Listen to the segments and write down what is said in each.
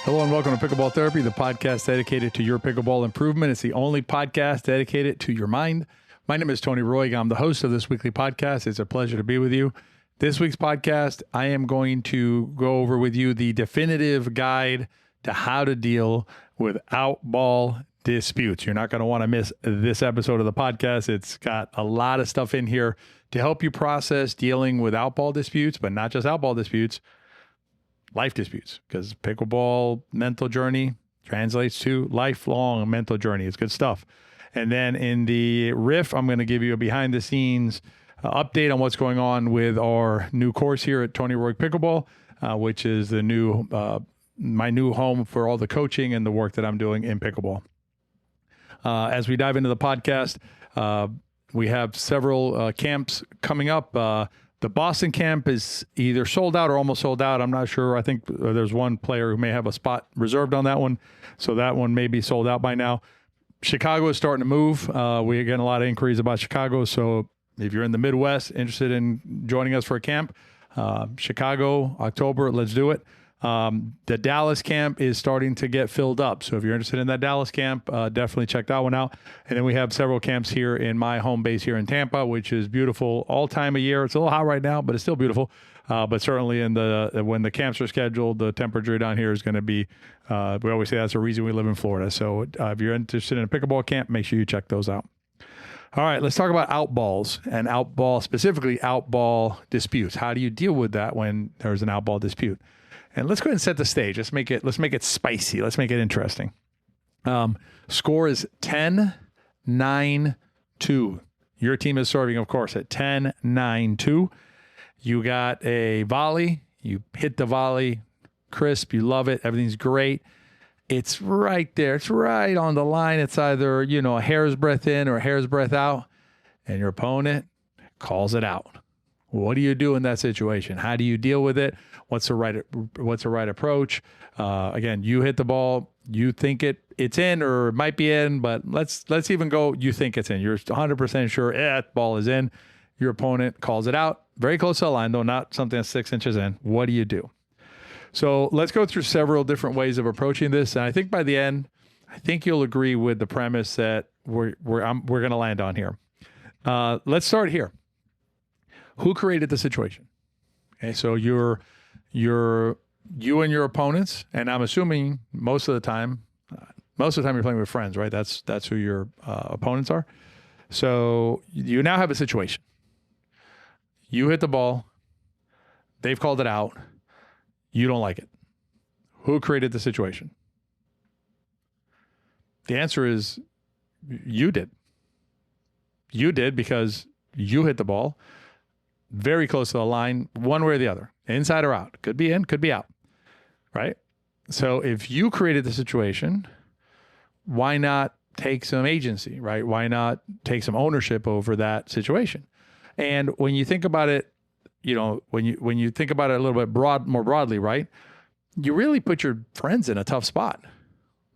Hello and welcome to Pickleball Therapy, the podcast dedicated to your pickleball improvement. It's the only podcast dedicated to your mind. My name is Tony Roy. I'm the host of this weekly podcast. It's a pleasure to be with you. This week's podcast, I am going to go over with you the definitive guide to how to deal with out-ball disputes. You're not going to want to miss this episode of the podcast. It's got a lot of stuff in here to help you process dealing with out-ball disputes, but not just out-ball disputes, life disputes, because pickleball mental journey translates to lifelong mental journey. It's good stuff. And then in the riff, I'm going to give you a behind the scenes update on what's going on with our new course here at Tony Roy Pickleball, which is the new my new home for all the coaching and the work that I'm doing in pickleball. As we dive into the podcast, we have several camps coming up. The Boston camp is either sold out or almost sold out. I'm not sure. I think there's one player who may have a spot reserved on that one. So that one may be sold out by now. Chicago is starting to move. We're getting a lot of inquiries about Chicago. So if you're in the Midwest, interested in joining us for a camp, Chicago, October, let's do it. The Dallas camp is starting to get filled up. So if you're interested in that Dallas camp, definitely check that one out. And then we have several camps here in my home base here in Tampa, which is beautiful all time of year. It's a little hot right now, but it's still beautiful. But certainly when the camps are scheduled, the temperature down here is going to be, we always say that's the reason we live in Florida. So if you're interested in a pickleball camp, make sure you check those out. All right, let's talk about outballs and specifically outball disputes. How do you deal with that when there's an outball dispute? And let's go ahead and set the stage. Let's make it spicy. Let's make it interesting. Score is 10-9-2. Your team is serving, of course, at 10-9-2. You got a volley. You hit the volley. Crisp. You love it. Everything's great. It's right there. It's right on the line. It's either, a hair's breadth in or a hair's breadth out. And your opponent calls it out. What do you do in that situation? How do you deal with it? What's the right approach? Again, you hit the ball, you think it's in or it might be in, but let's even go, you think it's in. You're 100% sure that ball is in. Your opponent calls it out. Very close to the line, though, not something that's 6 inches in. What do you do? So let's go through several different ways of approaching this. And I think by the end, I think you'll agree with the premise that we're going to land on here. Let's start here. Who created the situation? Okay, so you and your opponents, and I'm assuming most of the time you're playing with friends, right? That's who your opponents are. So you now have a situation. You hit the ball. They've called it out. You don't like it. Who created the situation? The answer is you did. You did because you hit the ball very close to the line, one way or the other, inside or out. Could be in, could be out, right? So if you created the situation, why not take some agency, right? Why not take some ownership over that situation? And when you think about it, when you think about it a little bit more broadly, right? You really put your friends in a tough spot,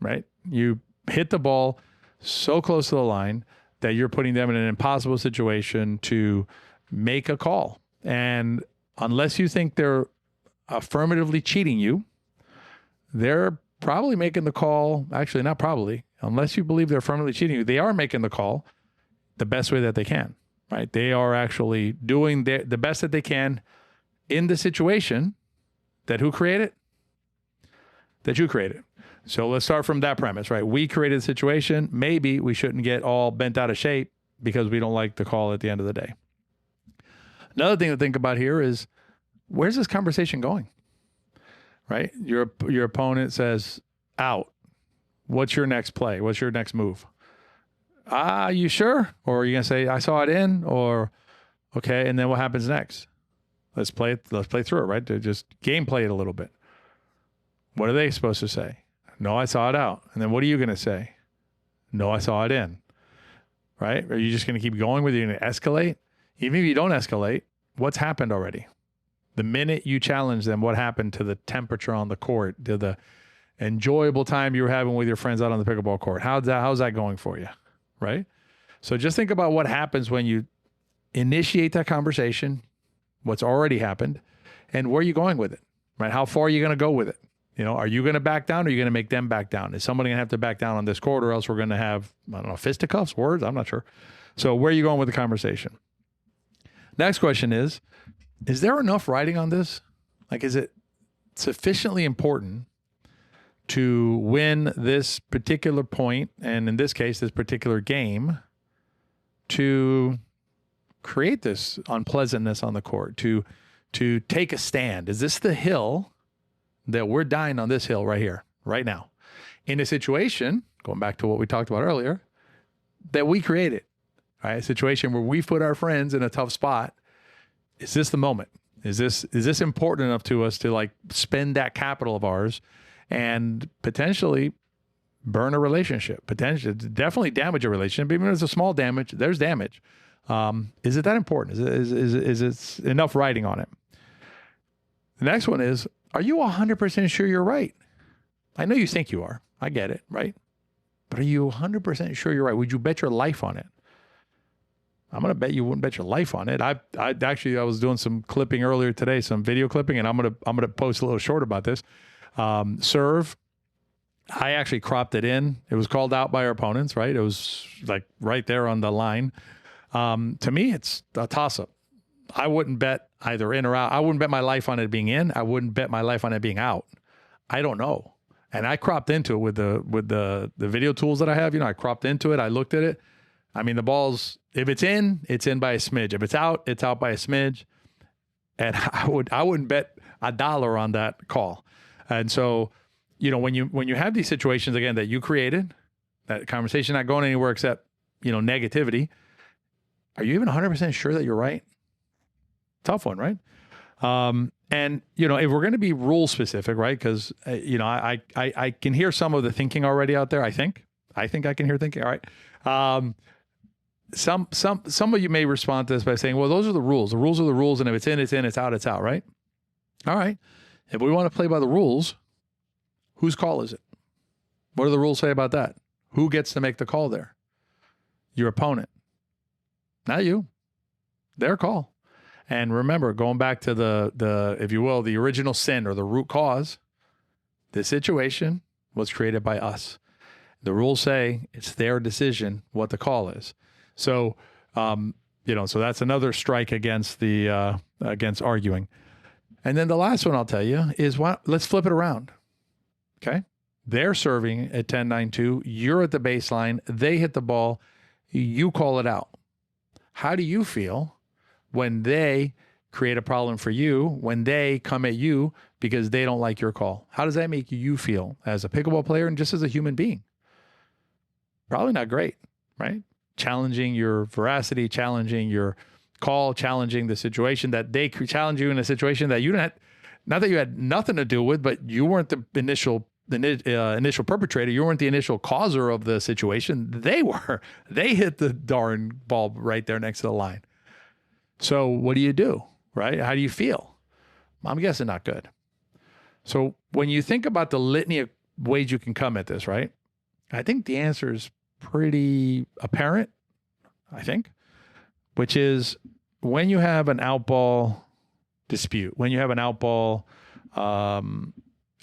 right? You hit the ball so close to the line that you're putting them in an impossible situation to make a call. And unless you think they're affirmatively cheating you, they're probably making the call. Actually, not probably. Unless you believe they're affirmatively cheating you, they are making the call the best way that they can, right? They are actually doing the best that they can in the situation that who created? That you created. So let's start from that premise, right? We created the situation. Maybe we shouldn't get all bent out of shape because we don't like the call at the end of the day. Another thing to think about here is, where's this conversation going? Right? Your opponent says, out. What's your next play? What's your next move? You sure? Or are you going to say, I saw it in? Or, okay, and then what happens next? Let's play through it, right? To just gameplay it a little bit. What are they supposed to say? No, I saw it out. And then what are you going to say? No, I saw it in. Right? Are you just going to keep going with it? You're going to escalate? Even if you don't escalate, what's happened already? The minute you challenge them, what happened to the temperature on the court, to the enjoyable time you were having with your friends out on the pickleball court? How's that going for you? Right? So just think about what happens when you initiate that conversation, what's already happened, and where are you going with it, right? How far are you going to go with it? Are you going to back down, or are you going to make them back down? Is somebody going to have to back down on this court, or else we're going to have, I don't know, fisticuffs, words? I'm not sure. So where are you going with the conversation? Next question is there enough writing on this? Like, is it sufficiently important to win this particular point, and in this case, this particular game, to create this unpleasantness on the court, to take a stand? Is this the hill that we're dying on, this hill right here, right now, in a situation, going back to what we talked about earlier, that we created, right? A situation where we put our friends in a tough spot. Is this the moment? Is this important enough to us to like spend that capital of ours and potentially burn a relationship, potentially definitely damage a relationship? Even if it's a small damage, there's damage. Is it that important? Is it enough writing on it? The next one is, are you 100% sure you're right? I know you think you are. I get it, right? But are you 100% sure you're right? Would you bet your life on it? I'm going to bet you wouldn't bet your life on it. I was doing some clipping earlier today, some video clipping, and I'm going to post a little short about this. Serve. I actually cropped it in. It was called out by our opponents, right? It was like right there on the line. To me, it's a toss-up. I wouldn't bet either in or out. I wouldn't bet my life on it being in. I wouldn't bet my life on it being out. I don't know. And I cropped into it with the video tools that I have. I cropped into it. I looked at it. I mean, the ball's, if it's in by a smidge. If it's out by a smidge. And I wouldn't bet $1 on that call. And so, when you have these situations, again, that you created, that conversation not going anywhere except, negativity, are you even 100% sure that you're right? Tough one, right? And if we're going to be rule specific, right? Because I can hear some of the thinking already out there. I think I can hear thinking. All right. Some of you may respond to this by saying, well, those are the rules. The rules are the rules, and if it's in, it's in. It's out, it's out. Right? All right. If we want to play by the rules, whose call is it? What do the rules say about that? Who gets to make the call there? Your opponent, not you. Their call. And remember, going back to the if you will, the original sin or the root cause, this situation was created by us. The rules say it's their decision what the call is. So, so that's another strike against against arguing. And then the last one I'll tell you is, let's flip it around. Okay. They're serving at 10-9-2. You're at the baseline. They hit the ball. You call it out. How do you feel when they create a problem for you, when they come at you because they don't like your call? How does that make you feel as a pickleball player and just as a human being? Probably not great, right? Challenging your veracity, challenging your call, challenging the situation that they challenge you in a situation that you didn't, not that you had nothing to do with, but you weren't the initial perpetrator. You weren't the initial causer of the situation. They were. They hit the darn ball right there next to the line. So what do you do, right? How do you feel? I'm guessing not good. So when you think about the litany of ways you can come at this, right? I think the answer is pretty apparent, I think, which is when you have an outball dispute, when you have an outball,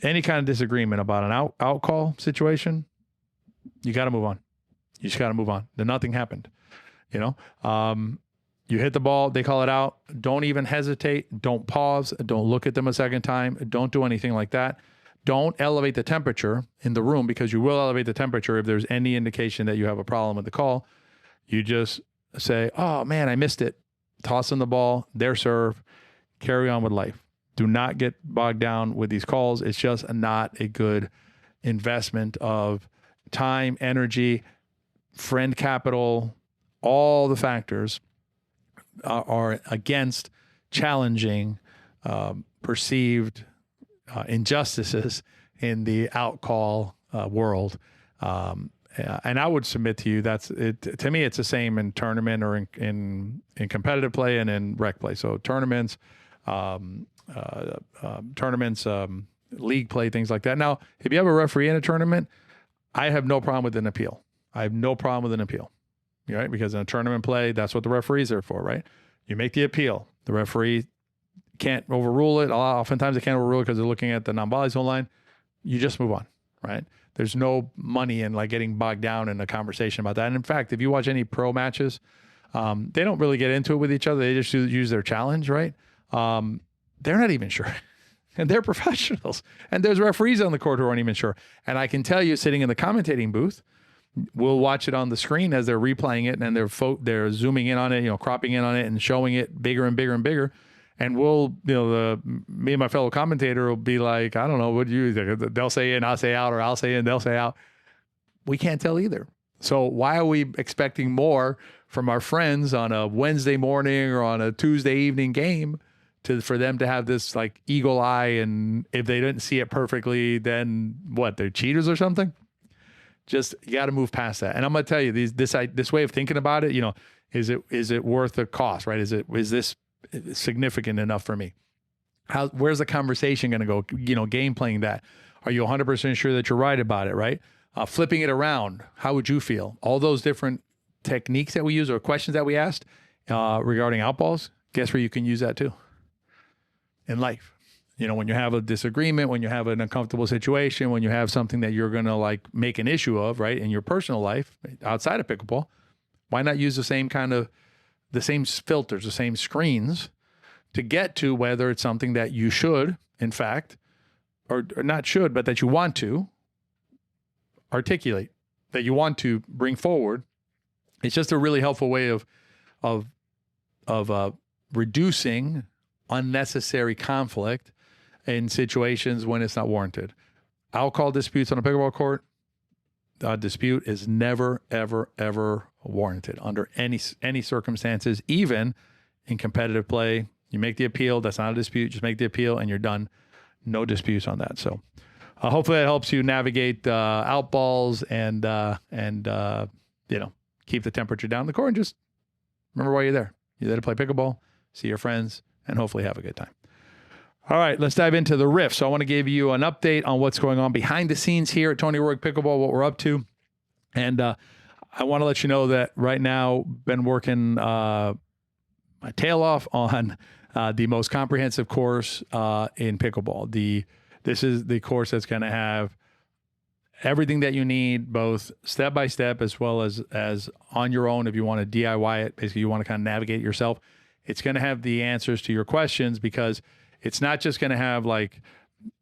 any kind of disagreement about an out call situation, you got to move on. You just got to move on. Then nothing happened, You hit the ball, they call it out. Don't even hesitate. Don't pause. Don't look at them a second time. Don't do anything like that. Don't elevate the temperature in the room, because you will elevate the temperature if there's any indication that you have a problem with the call. You just say, oh man, I missed it. Toss in the ball, their serve, carry on with life. Do not get bogged down with these calls. It's just not a good investment of time, energy, friend capital. All the factors are against challenging perceived injustices in the outcall world. And I would submit to you that's it. To me, it's the same in tournament or in competitive play and in rec play. So tournaments, league play, things like that. Now, if you have a referee in a tournament, I have no problem with an appeal. I have no problem with an appeal, right? Because in a tournament play, that's what the referees are for, right? You make the appeal. The referee can't overrule it. Oftentimes they can't overrule it because they're looking at the non-volley zone line. you just move on, right? There's no money in like getting bogged down in a conversation about that. And in fact, if you watch any pro matches, they don't really get into it with each other. They just use their challenge, right? They're not even sure. And they're professionals. And there's referees on the court who aren't even sure. And I can tell you, sitting in the commentating booth, we'll watch it on the screen as they're replaying it, and they're zooming in on it, cropping in on it and showing it bigger and bigger and bigger. And we'll, me and my fellow commentator will be like, I don't know, what do you think? They'll say in, I'll say out, or I'll say in, they'll say out. We can't tell either. So why are we expecting more from our friends on a Wednesday morning or on a Tuesday evening game for them to have this like eagle eye? And if they didn't see it perfectly, then what, they're cheaters or something? Just, you got to move past that. And I'm going to tell you, this way of thinking about it, is it worth the cost, right? Is this significant enough for me? Where's the conversation going to go? Game playing that. Are you 100% sure that you're right about it, right? Flipping it around, how would you feel? All those different techniques that we use or questions that we asked regarding outballs, guess where you can use that too? In life. When you have a disagreement, when you have an uncomfortable situation, when you have something that you're going to like make an issue of, right, in your personal life outside of pickleball, why not use the same filters, the same screens to get to whether it's something that you should, in fact, or not should, but that you want to articulate, that you want to bring forward. It's just a really helpful way of reducing unnecessary conflict in situations when it's not warranted. I'll call disputes on a pickleball court. A dispute is never, ever, ever warranted under any circumstances, even in competitive play. You make the appeal. That's not a dispute. Just make the appeal and you're done. No disputes on that. So hopefully that helps you navigate out balls and keep the temperature down the court, and just remember why you're there. You're there to play pickleball, see your friends, and hopefully have a good time. All right, let's dive into the riff. So I want to give you an update on what's going on behind the scenes here at Tony Roig Pickleball, what we're up to. And I want to let you know that right now, been working my tail off on the most comprehensive course in pickleball. This is the course that's going to have everything that you need, both step by step as well as on your own if you want to DIY it. Basically, you want to kind of navigate yourself. It's going to have the answers to your questions, because it's not just going to have like,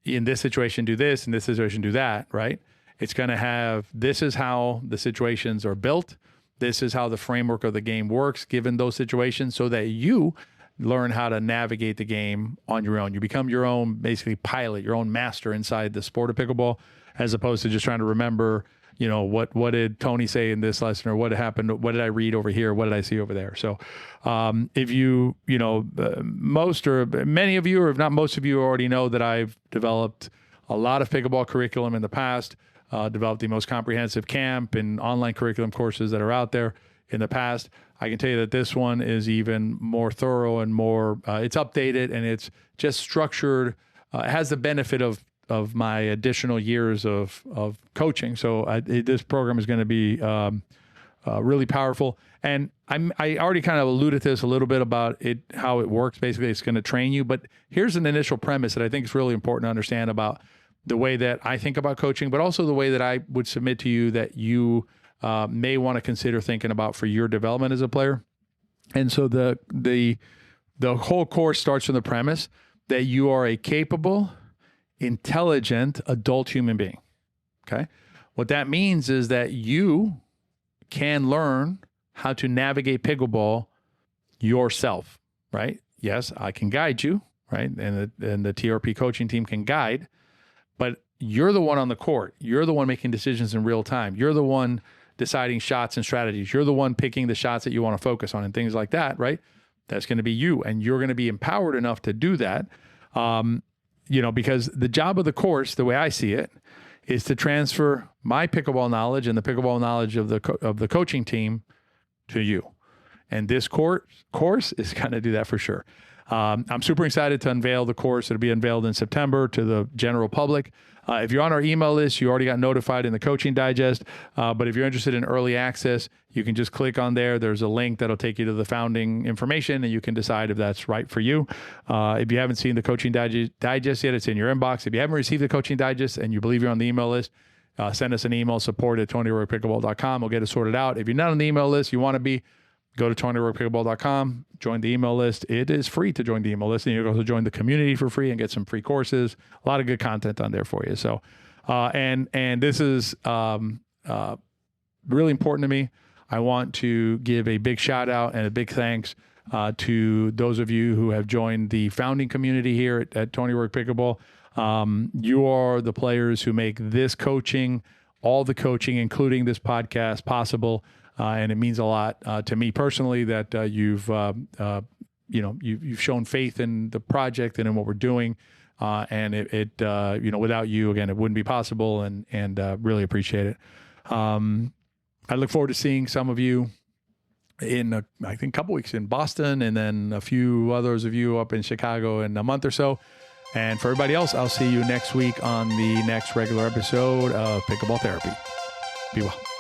in this situation, do this, in this situation, do that, right? It's going to have, this is how the situations are built. This is how the framework of the game works given those situations, so that you learn how to navigate the game on your own. You become your own, basically, pilot, your own master inside the sport of pickleball, as opposed to just trying to remember, what did Tony say in this lesson, or what happened? What did I read over here? What did I see over there? So if most or many of you, or if not most of you, already know that I've developed a lot of pickleball curriculum in the past, developed the most comprehensive camp and online curriculum courses that are out there in the past. I can tell you that this one is even more thorough and more, it's updated, and it's just structured. It has the benefit of my additional years of coaching. So this program is going to be really powerful. And I already kind of alluded to this a little bit about it, how it works. Basically, it's going to train you. But here's an initial premise that I think is really important to understand about the way that I think about coaching, but also the way that I would submit to you that you may want to consider thinking about for your development as a player. And so the whole course starts from the premise that you are a capable, intelligent adult human being. Okay. What that means is that you can learn how to navigate pickleball yourself, right? Yes, I can guide you, right? And the TRP coaching team can guide, but you're the one on the court. You're the one making decisions in real time. You're the one deciding shots and strategies. You're the one picking the shots that you want to focus on and things like that, right? That's going to be you, and you're going to be empowered enough to do that. Because the job of the course, the way I see it, is to transfer my pickleball knowledge and the pickleball knowledge of the coaching team to you. And this course is going to do that for sure. I'm super excited to unveil the course. It'll be unveiled in September to the general public. If you're on our email list, you already got notified in the coaching digest. But if you're interested in early access, you can just click on there. There's a link that'll take you to the founding information, and you can decide if that's right for you. If you haven't seen the coaching digest yet, it's in your inbox. If you haven't received the coaching digest and you believe you're on the email list, send us an email, support@TonyRoyPickleball.com. We'll get it sorted out. If you're not on the email list, you want to be, go to TonyRoyPickleball.com, join the email list. It is free to join the email list, and you can also join the community for free and get some free courses. A lot of good content on there for you. So, and this is really important to me. I want to give a big shout out and a big thanks to those of you who have joined the founding community here at Tony Roy Pickleball. You are the players who make this coaching, all the coaching, including this podcast, possible. And it means a lot to me personally that you've shown faith in the project and in what we're doing. And it without you, again, it wouldn't be possible, and really appreciate it. I look forward to seeing some of you in, I think, a couple weeks in Boston, and then a few others of you up in Chicago in a month or so. And for everybody else, I'll see you next week on the next regular episode of Pickleball Therapy. Be well.